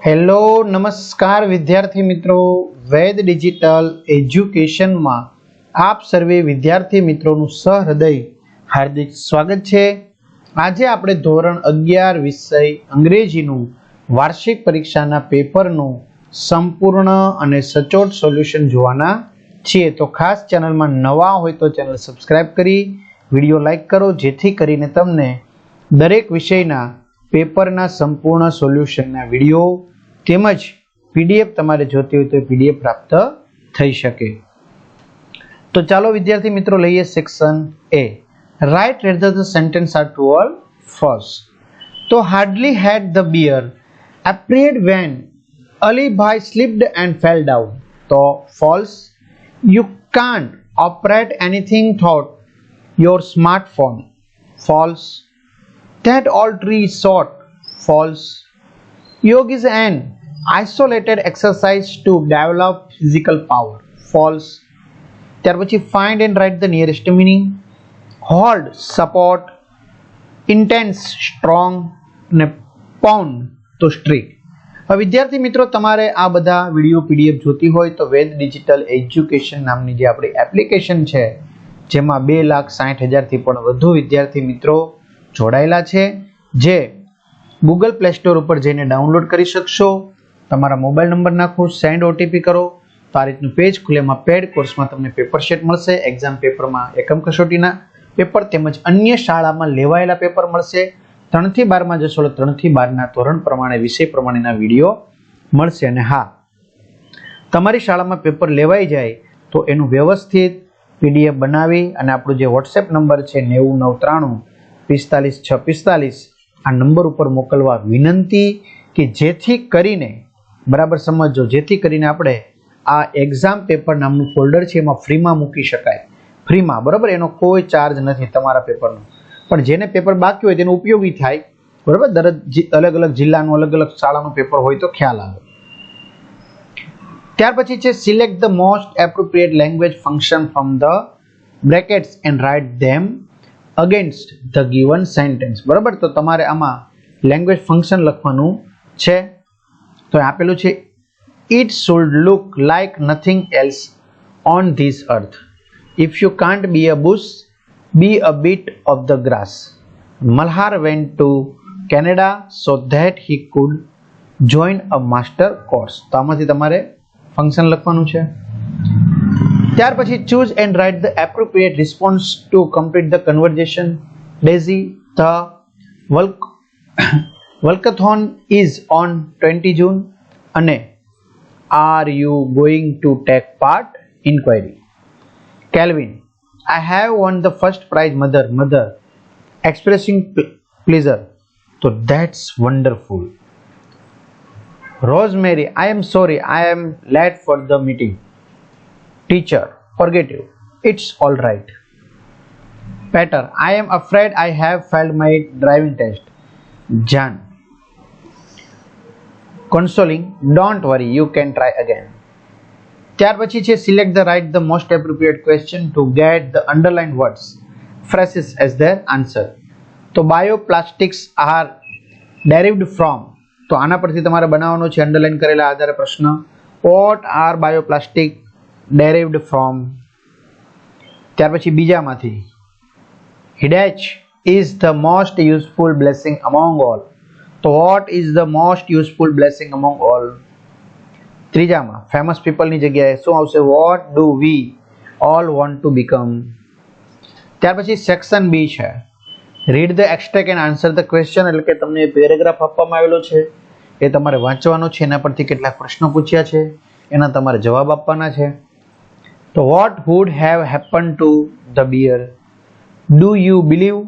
Hello નમસ્કાર વિદ્યાર્થી મિત્રો, વેદ ડિજિટલ એજ્યુકેશનમાં આપ સર્વે વિદ્યાર્થી મિત્રોનું સહૃદય હાર્દિક સ્વાગત છે। આજે આપણે ધોરણ 11 વિષય અંગ્રેજીનું વાર્ષિક પરીક્ષાના પેપરનું સંપૂર્ણ અને સચોટ સોલ્યુશન જોવાના છીએ। તો ખાસ ચેનલમાં નવા હોય તો ચેનલ સબસ્ક્રાઇબ કરી વિડીયો લાઈક કરો, જેથી કરીને તમને દરેક વિષયના પેપરના સંપૂર્ણ સોલ્યુશનના વિડીયો તેમજ પીડીએફ તમારે જોતી હોય તો પીડીએફ પ્રાપ્ત થઈ શકે। તો ચાલો વિદ્યાર્થી મિત્રો લઈએ section A, write whether the sentence are true or false। તો hardly had the bear appeared when Ali Bhai slipped and fell down। તો false, you can't operate anything thought your smartphone। false, that all tree is short। false, yoga is an isolated exercise to develop physical power। false, ત્યાર પછી find and write the nearest meaning। hold, support, intense, strong અને pound તો strict। હવે વિદ્યાર્થી મિત્રો, તમારે આ બધા વિડીયો પીડીએફ જોતી હોય તો વેદ ડિજિટલ એજ્યુકેશન નામની જે આપણી એપ્લિકેશન છે, જેમાં 2,60,000 થી પણ વધુ વિદ્યાર્થી મિત્રો જોડાયેલા છે, જે ગૂગલ પ્લે સ્ટોર ઉપર જઈને ડાઉનલોડ કરી શકશો। તમારા મોબાઈલ નંબર નાખો, સેન્ડ ઓટીપી કરો તો આ રીતનું પેજ ખુલે। એમાં પેડ કોર્સમાં તમને પેપર શીટ મળશે, એક્ઝામ પેપરમાં એકમ કસોટીના પેપર તેમજ અન્ય શાળામાં લેવાયેલા પેપર મળશે। 3 થી 12માં જશો તો 3 થી 12ના ધોરણ પ્રમાણે વિષય પ્રમાણેના વિડીયો મળશે। અને હા, તમારી શાળામાં પેપર લેવાઈ જાય તો એનું વ્યવસ્થિત પીડીએફ બનાવી અને આપણું જે વોટ્સએપ નંબર છે 9093454645 આ નંબર ઉપર મોકલવા વિનંતી, કે જેથી કરીને બરાબર સમજો, જેથી કરીને આપણે આ એક્ઝામ પેપર નામનું ફોલ્ડર છે એમાં ફ્રીમાં મૂકી શકાય, ફ્રીમાં, બરાબર, એનો કોઈ ચાર્જ નથી તમારા પેપરનો, પણ જેને પેપર બાકી હોય તેનો ઉપયોગી થાય, બરાબર। અલગ અલગ જિલ્લાનું અલગ અલગ શાળાનું પેપર હોય તો ખ્યાલ આવે। ત્યાર પછી છે select the most appropriate language function from the brackets and write them against the given sentence. બરાબર, તો તમારે આમાં લેંગ્વેજ ફંક્શન લખવાનું છે। તો આપેલું છે it should look like nothing else on this earth. If you can't be a bush, be a bit of the grass. Malhar went to Canada so that he could join a master course. તો આમાંથી તમારે function લખવાનું છે। ત્યાર પછી choose and write the appropriate response to complete the conversation। Daisy, the walkathon is on 20 June અને are you going to take part? Inquiry. Calvin, I have won the first prize, mother expressing pleasure। So that's wonderful। Rosemary, I am sorry, I am late for the meeting। Teacher, forget you, it's all right। Peter, I am afraid I have failed my driving test। John, consoling, don't worry, you can try again। ત્યાર પછી છે select the right the most appropriate question to get the underlined words phrases as their answer। તો bioplastics are derived from, તો આના પરથી તમારે બનાવવાનો છે અંડરલાઈન કરેલા આધારે પ્રશ્ન, what are bioplastic derived from। ત્યાર પછી બીજામાંથી Hidach is the most useful blessing among all। તો what is the most useful blessing among all। ત્રીજામાં famous people ની જગ્યાએ શું આવશે, what do we all want to become। ત્યાર પછી સેક્શન બી છે read the extract and answer the question। એટલે કે તમને પેરેગ્રાફ આપવામાં આવેલો છે, એ તમારે વાંચવાનો છે, એના પરથી કેટલાક પ્રશ્નો પૂછ્યા છે, એના તમારે જવાબ આપવાના છે। તો what would have happened to the bear? Do you believe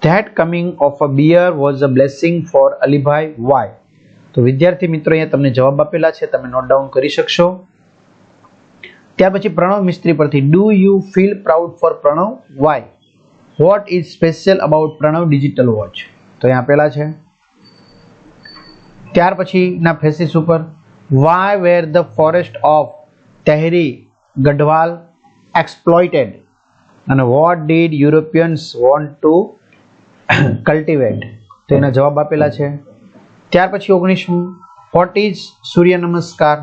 that coming of a bear was a blessing for Ali Bhai? Why? તો વિદ્યાર્થી મિત્રો, અહીંયા તમને જવાબ આપેલા છે, તમે નોટ ડાઉન કરી શકશો। ત્યાર પછી પ્રણવ મિસ્ત્રી પરથી do you feel proud for Pranav? Why? What is special about Pranav digital watch? તો અહીંયા આપેલા છે। ત્યાર પછી ના ફેસિસ ઉપર why were the forest of Tehri Gadwal exploited? અને what did Europeans want to cultivate? તો એના જવાબ આપેલા છે। ત્યાર પછી 19 વોટ ઇઝ સૂર્ય નમસ્કાર,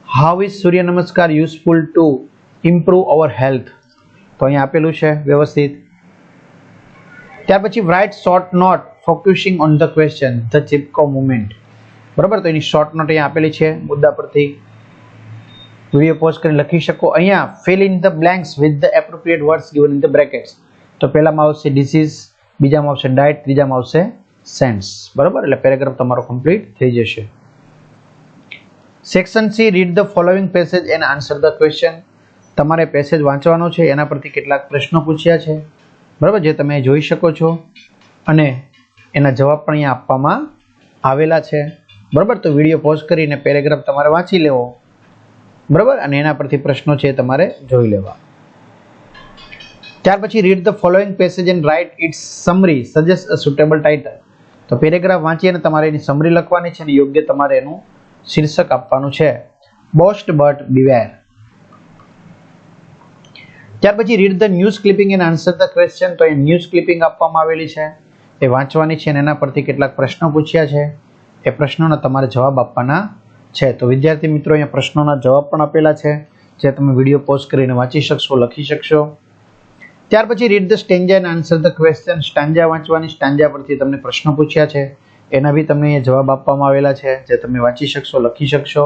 how is Surya Namaskar useful to improve our health, તો અહીંયા આપેલું છે વ્યવસ્થિત. ત્યાર પછી write short note focusing on the question the Chipko movement, બરાબર. તો એની શોર્ટ નોટ અહીંયા આપેલી છે મુદ્દા પરથી. વિડીયો પોઝ કરીને લખી શકો. અહીંયા fill in the blanks with the appropriate words given in the brackets. તો પહેલામાં આવશે disease, બીજામાં આવશે diet, ત્રીજામાં આવશે sense, બરાબર. એટલે પેરેગ્રાફ તમારો કમ્પ્લીટ થઈ જશે. Section C, read the following passage and answer the question. તમારે પેસેજ વાંચવાનો છે, એના પરથી કેટલાક પ્રશ્નો પૂછ્યા છે, બરાબર, જે તમે જોઈ શકો છો અને એના જવાબ પણ અહીંયા આપવામાં આવેલા છે, બરાબર. તો વિડીયો પોઝ કરીને પેરેગ્રાફ તમારે વાંચી લેવો, બરાબર, અને એના પરથી પ્રશ્નો છે તમારે જોઈ લેવા. ત્યાર પછી read the following passage and write its summary, suggest a suitable title. તો પેરેગ્રાફ વાંચી અને તમારે એની સમરી લખવાની છે અને યોગ્ય તમારે એનું શીર્ષક આપવાનું છે. Boast but beware. ત્યાર પછી read the news clipping and answer the question. તો એ ન્યૂઝ ક્લિપિંગ આપવામાં આવેલી છે, એ વાંચવાની છે અને એના પરથી કેટલાક પ્રશ્નો પૂછ્યા છે, એ પ્રશ્નોના તમારે જવાબ આપવાના છે. તો વિદ્યાર્થી મિત્રો અહીંયા પ્રશ્નોના જવાબ પણ આપેલા છે, જે તમે વિડીયો પોઝ કરીને વાંચી શકશો, લખી શકશો. ત્યાર પછી read the stanza and answer the question. Stanza વાંચવાની, સ્ટાન્જા પરથી તમને પ્રશ્નો પૂછ્યા છે, એના બી તમને અહીંયા જવાબ આપવામાં આવેલા છે, જે તમે વાંચી શકશો, લખી શકશો.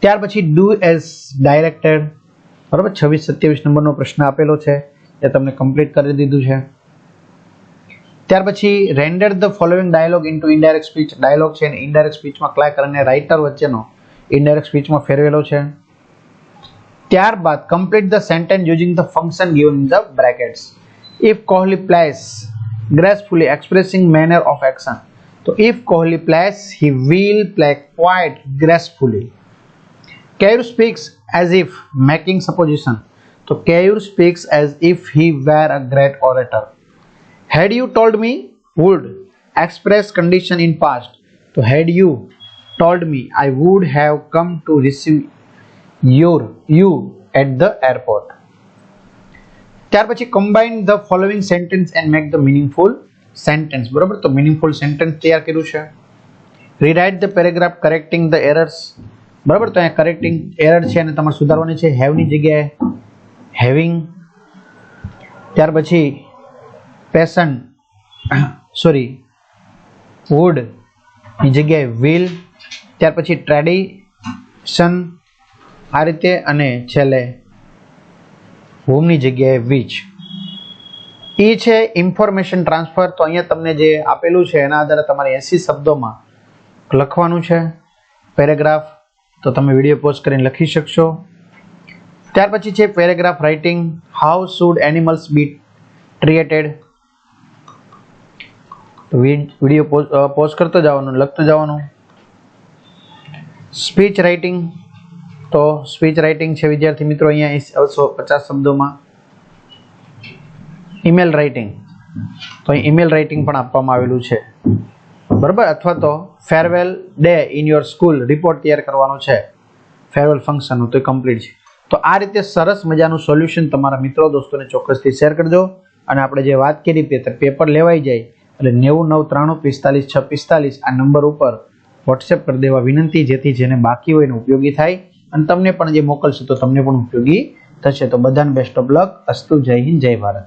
ત્યાર પછી ડુ એઝ ડાયરેક્ટેડ, બરાબર. 26-27 નંબરનો પ્રશ્ન આપેલો છે, એ તમને કમ્પ્લીટ કરી દીધું છે. ત્યાર પછી render the following dialogue into indirect speech. Dialogue છે અને ઇનડાયરેક્ટ સ્પીચમાં ક્લાર્ક અને રાઇટર વચ્ચેનો ઇનડાયરેક્ટ સ્પીચમાં ફેરવેલો છે. ત્યારબાદ complete the sentence using the function given in the brackets. If Kohli plays gracefully expressing manner of action. તો if Kohli plays, he will play quite gracefully. Keyur speaks as if making supposition. તો Keyur speaks as if he were a great orator. Had you told me would express condition in past. તો had you told me, I would have come to receive you at the airport. ત્યાર પછી combine the following sentence and make the meaningful sentence, બરાબર. તો meaningful sentence તૈયાર કર્યું છે. Rewrite the paragraph correcting the errors, બરાબર. તો અહીંયા કરેક્ટિંગ એરર છે અને તમારે સુધારવાની છે. હેવની જગ્યાએ હેવિંગ. ત્યાર પછી વુડ ની જગ્યાએ વિલ. ત્યાર પછી ટ્રેડિશન આ રીતે, અને છેલ્લે હોમની જગ્યાએ વિચ. એ છે ઇન્ફોર્મેશન ટ્રાન્સફર. તો અહીંયા તમને જે આપેલું છે એના આધારે તમારે 80 શબ્દોમાં લખવાનું છે પેરેગ્રાફ. તો તમે વિડીયો પોઝ કરીને લખી શકશો. ત્યાર પછી છે paragraph writing. How should animals be treated. તો વિડીયો પોઝ કરતો જવાનું, લખતું જવાનું. Speech writing. તો સ્પીચ રાઇટિંગ છે વિદ્યાર્થી મિત્રો અહીંયા 50 શબ્દોમાં. Email writing. તો અહીં ઈમેલ રાઇટિંગ પણ આપવામાં આવેલું છે, બરાબર. અથવા તો farewell day in your school report તૈયાર કરવાનો છે ફેરવેલ ફંક્શનનું, તો એ કમ્પ્લીટ છે. તો આ રીતે સરસ મજાનું સોલ્યુશન તમારા મિત્રો દોસ્તોને ચોક્કસથી શેર કરજો. અને આપણે જે વાત કરી તે પેપર લેવાઈ જાય એટલે 9993455645 આ નંબર ઉપર વોટ્સએપ કરી દેવા વિનંતી, જેથી જેને બાકી હોય એને ઉપયોગી થાય અને તમને પણ જે મોકલશે તો તમને પણ ઉપયોગી થશે. તો બધાને બેસ્ટ ઓફ લક. અસ્તુ. જય હિન્દ, જય ભારત.